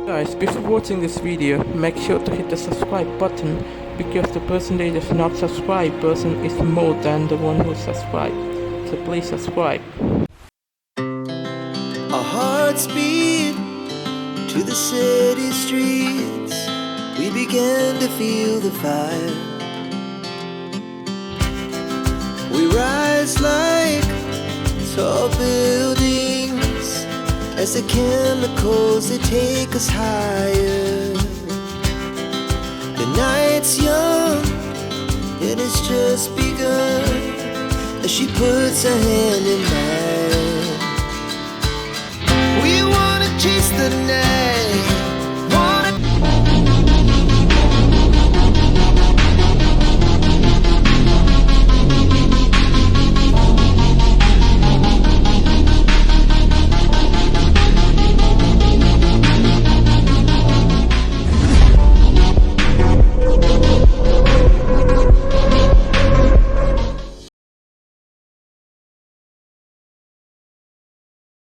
Guys, before watching this video, make sure to hit the subscribe button because the percentage of not subscribed person is more than the one who subscribed. So please subscribe. Our hearts beat to the city streets. We began to feel the fire. We rise like tall buildings as the chemicals, they take us higher. The night's young and it's just begun as she puts her hand in mine. We wanna chase the night.